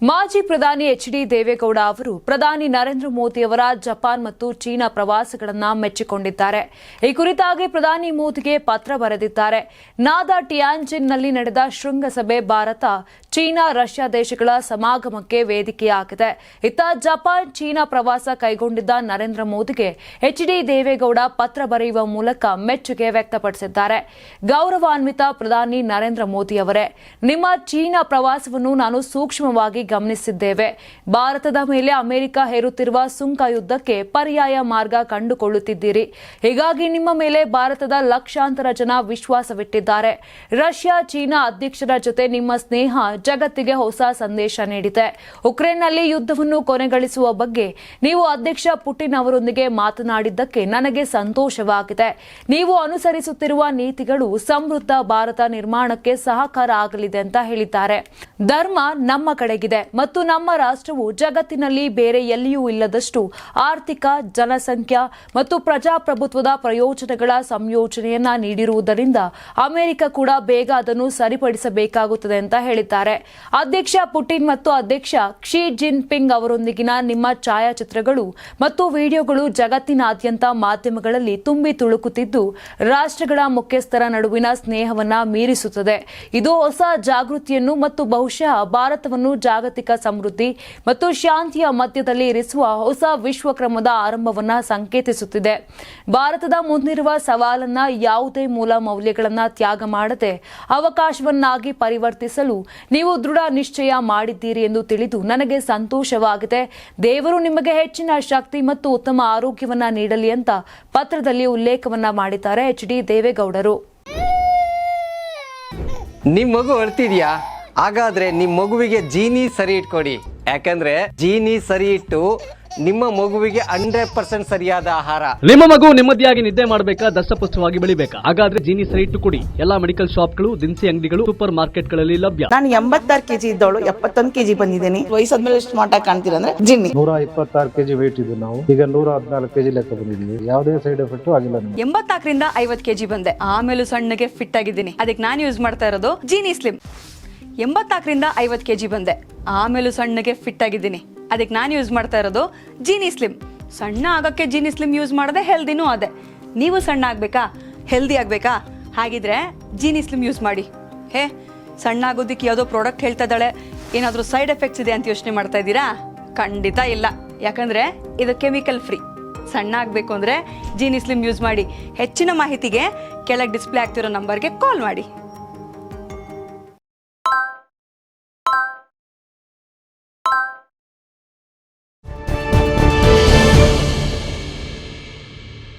ಮಾಜಿ ಪ್ರಧಾನಿ ಎಚ್.ಡಿ. ದೇವೇಗೌಡ ಅವರು ಪ್ರಧಾನಿ ನರೇಂದ್ರ ಮೋದಿ ಅವರ ಜಪಾನ್ ಮತ್ತು ಚೀನಾ ಪ್ರವಾಸಗಳನ್ನು ಮೆಚ್ಚಿಕೊಂಡಿದ್ದಾರೆ. ಈ ಕುರಿತಾಗಿ ಪ್ರಧಾನಿ ಮೋದಿಗೆ ಪತ್ರ ಬರೆದಿದ್ದಾರೆ. ನಾದಾ ಟಿಯಾನ್ಜಿನ್ನಲ್ಲಿ ನಡೆದ ಶೃಂಗಸಭೆ ಭಾರತ, ಚೀನಾ, ರಷ್ಯಾ ದೇಶಗಳ ಸಮಾಗಮಕ್ಕೆ ವೇದಿಕೆಯಾಗಿದೆ. ಇತ್ತ ಜಪಾನ್, ಚೀನಾ ಪ್ರವಾಸ ಕೈಗೊಂಡಿದ್ದ ನರೇಂದ್ರ ಮೋದಿಗೆ ಎಚ್.ಡಿ. ದೇವೇಗೌಡ ಪತ್ರ ಬರೆಯುವ ಮೂಲಕ ಮೆಚ್ಚುಗೆ ವ್ಯಕ್ತಪಡಿಸಿದ್ದಾರೆ. ಗೌರವಾನ್ವಿತ ಪ್ರಧಾನಿ ನರೇಂದ್ರ ಮೋದಿ ಅವರೇ, ನಿಮ್ಮ ಚೀನಾ ಪ್ರವಾಸವನ್ನು ನಾನು ಸೂಕ್ಷ್ಮವಾಗಿ ಗಮನಿಸಿದ್ದೇವೆ. ಭಾರತದ ಮೇಲೆ ಅಮೆರಿಕ ಹೇರುತ್ತಿರುವ ಸುಂಕ ಯುದ್ಧಕ್ಕೆ ಪರ್ಯಾಯ ಮಾರ್ಗ ಕಂಡುಕೊಳ್ಳುತ್ತಿದ್ದೀರಿ. ಹೀಗಾಗಿ ನಿಮ್ಮ ಮೇಲೆ ಭಾರತದ ಲಕ್ಷಾಂತರ ಜನ ವಿಶ್ವಾಸವಿಟ್ಟಿದ್ದಾರೆ. ರಷ್ಯಾ, ಚೀನಾ ಅಧ್ಯಕ್ಷರ ಜೊತೆ ನಿಮ್ಮ ಸ್ನೇಹ ಜಗತ್ತಿಗೆ ಹೊಸ ಸಂದೇಶ ನೀಡಿದೆ. ಉಕ್ರೇನ್ನಲ್ಲಿ ಯುದ್ಧವನ್ನು ಕೊನೆಗಳಿಸುವ ಬಗ್ಗೆ ನೀವು ಅಧ್ಯಕ್ಷ ಪುಟಿನ್ ಅವರೊಂದಿಗೆ ಮಾತನಾಡಿದ್ದಕ್ಕೆ ನನಗೆ ಸಂತೋಷವಾಗಿದೆ. ನೀವು ಅನುಸರಿಸುತ್ತಿರುವ ನೀತಿಗಳು ಸಮೃದ್ಧ ಭಾರತ ನಿರ್ಮಾಣಕ್ಕೆ ಸಹಕಾರ ಆಗಲಿದೆ ಅಂತ ಹೇಳಿದ್ದಾರೆ. ಧರ್ಮ ನಮ್ಮ ಕಡೆಗಿದೆ ಮತ್ತು ನಮ್ಮ ರಾಷ್ಟ್ರವು ಜಗತ್ತಿನಲ್ಲಿ ಬೇರೆ ಎಲ್ಲಿಯೂ ಇಲ್ಲದಷ್ಟು ಆರ್ಥಿಕ, ಜನಸಂಖ್ಯಾ ಮತ್ತು ಪ್ರಜಾಪ್ರಭುತ್ವದ ಪ್ರಯೋಜನಗಳ ಸಂಯೋಜನೆಯನ್ನ ನೀಡಿರುವುದರಿಂದ ಅಮೆರಿಕ ಕೂಡ ಬೇಗ ಅದನ್ನು ಸರಿಪಡಿಸಬೇಕಾಗುತ್ತದೆ ಅಂತ ಹೇಳಿದ್ದಾರೆ. ಅಧ್ಯಕ್ಷ ಪುಟಿನ್ ಮತ್ತು ಅಧ್ಯಕ್ಷ ಕ್ಸಿ ಜಿನ್ಪಿಂಗ್ ಅವರೊಂದಿಗಿನ ನಿಮ್ಮ ಛಾಯಾಚಿತ್ರಗಳು ಮತ್ತು ವಿಡಿಯೋಗಳು ಜಗತ್ತಿನಾದ್ಯಂತ ಮಾಧ್ಯಮಗಳಲ್ಲಿ ತುಂಬಿ ತುಳುಕುತ್ತಿದ್ದು ರಾಷ್ಟ್ರಗಳ ಮುಖ್ಯಸ್ಥರ ನಡುವಿನ ಸ್ನೇಹವನ್ನ ಮೀರಿಸುತ್ತದೆ. ಇದು ಹೊಸ ಜಾಗೃತಿಯನ್ನು ಮತ್ತು ಬಹುಶಃ ಭಾರತವನ್ನು ಜಾಗತಿಕ ಸಮೃದ್ಧಿ ಮತ್ತು ಶಾಂತಿಯ ಮಧ್ಯದಲ್ಲಿ ಇರಿಸುವ ಹೊಸ ವಿಶ್ವಕ್ರಮದ ಆರಂಭವನ್ನ ಸಂಕೇತಿಸುತ್ತಿದೆ. ಭಾರತದ ಮುಂದಿರುವ ಸವಾಲನ್ನ ಯಾವುದೇ ಮೂಲ ಮೌಲ್ಯಗಳನ್ನ ತ್ಯಾಗ ಮಾಡದೆ ಅವಕಾಶವನ್ನಾಗಿ ಪರಿವರ್ತಿಸಲು ನೀವು ದೃಢ ನಿಶ್ಚಯ ಮಾಡಿದ್ದೀರಿ ಎಂದು ತಿಳಿದು ನನಗೆ ಸಂತೋಷವಾಗಿದೆ. ದೇವರು ನಿಮಗೆ ಹೆಚ್ಚಿನ ಶಕ್ತಿ ಮತ್ತು ಉತ್ತಮ ಆರೋಗ್ಯವನ್ನ ನೀಡಲಿ ಅಂತ ಪತ್ರದಲ್ಲಿ ಉಲ್ಲೇಖವನ್ನ ಮಾಡಿದ್ದಾರೆ ಎಚ್.ಡಿ. ದೇವೇಗೌಡರು. ನಿಮ್ ಮಗು ಅಳ್ತಿದ್ಯಾ? ಹಾಗಾದ್ರೆ ನಿಮ್ ಮಗುವಿಗೆ ಜೀನಿ ಸರಿ ಇಟ್ಕೊಡಿ. ಯಾಕಂದ್ರೆ ಜೀನಿ ಸರಿ ಇಟ್ಟು ನಿಮ್ಮ ಮಗುವಿಗೆ 100% ಸರಿಯಾದ ಆಹಾರ. ನಿಮ್ಮ ಮಗು ನೆಮ್ಮದಿಯಾಗಿ ನಿದ್ದೆ ಮಾಡಬೇಕಾ, ದಷ್ಟಪುಷ್ಟವಾಗಿ ಬೆಳಿಬೇಕಾ? ಹಾಗಾದ್ರೆ ಜೀನಿ ಸರಿ ಇಟ್ಟು ಕೊಡಿ. ಎಲ್ಲಾ ಮೆಡಿಕಲ್ ಶಾಪ್ಗಳು, ದಿನಸಿ ಅಂಗಡಿಗಳು, ಸೂಪರ್ ಮಾರ್ಕೆಟ್ ಗಳಲ್ಲಿ ಲಭ್ಯ. ನಾನು 86 ಕೆಜಿ ಇದ್ದವಳು 71 ಕೆಜಿ ಬಂದಿದ್ದೀನಿ. ವಯಸ್ಸಾದ್ಮೇಲೆ ಸ್ಮಾರ್ಟ್ ಆಗಿ ಕಾಣ್ತೀರಾ ಅಂದ್ರೆ ಜಿನ್ನಿ. 126 ಕೆಜಿ ವೇಟ್ ಇದ್ದು ನಾವು ಈಗ 114 ಕೆಜಿ ಲೆಕ್ಕ ಬಂದಿದ್ದೀವಿ. ಯಾವುದೇ ಸೈಡ್ ಎಫೆಕ್ಟ್ ಆಗಿಲ್ಲ. 84ರಿಂದ 50 ಕೆಜಿ ಬಂದೆ. ಆಮೇಲೆ ಸಣ್ಣಗೆ ಫಿಟ್ ಆಗಿದ್ದೀನಿ. ಅದಕ್ಕೆ ನಾನು ಯೂಸ್ ಮಾಡ್ತಾ ಇರೋದು ಜೀನಿ ಸ್ಲಿಮ್. 84ರಿಂದ 50 ಕೆಜಿ ಬಂದೆ. ಆಮೇಲೆ ಸಣ್ಣಗೆ ಫಿಟ್ ಆಗಿದ್ದೀನಿ. ಅದಕ್ಕೆ ನಾನು ಯೂಸ್ ಮಾಡ್ತಾ ಇರೋದು ಜೀನಿ ಸ್ಲಿಮ್. ಸಣ್ಣ ಆಗಕ್ಕೆ ಜೀನಿ ಸ್ಲಿಮ್ ಯೂಸ್ ಮಾಡದೆ ಹೆಲ್ದಿನೂ ಅದೇ. ನೀವು ಸಣ್ಣ ಆಗ್ಬೇಕಾ, ಹೆಲ್ದಿ ಆಗ್ಬೇಕಾ? ಹಾಗಿದ್ರೆ ಜೀನಿ ಸ್ಲಿಮ್ ಯೂಸ್ ಮಾಡಿ. ಸಣ್ಣ ಆಗೋದಕ್ಕೆ ಯಾವುದೋ ಪ್ರಾಡಕ್ಟ್ ಹೇಳ್ತಾ ಇದ್ದಾಳೆ, ಏನಾದರೂ ಸೈಡ್ ಎಫೆಕ್ಟ್ಸ್ ಇದೆ ಅಂತ ಯೋಚನೆ ಮಾಡ್ತಾ ಇದ್ದೀರಾ? ಖಂಡಿತ ಇಲ್ಲ. ಯಾಕಂದ್ರೆ ಇದು ಕೆಮಿಕಲ್ ಫ್ರೀ. ಸಣ್ಣ ಆಗಬೇಕು ಅಂದ್ರೆ ಜೀನಿ ಸ್ಲಿಮ್ ಯೂಸ್ ಮಾಡಿ. ಹೆಚ್ಚಿನ ಮಾಹಿತಿಗೆ ಕೆಳಗೆ ಡಿಸ್ಪ್ಲೇ ಆಗ್ತಿರೋ ನಂಬರ್ಗೆ ಕಾಲ್ ಮಾಡಿ.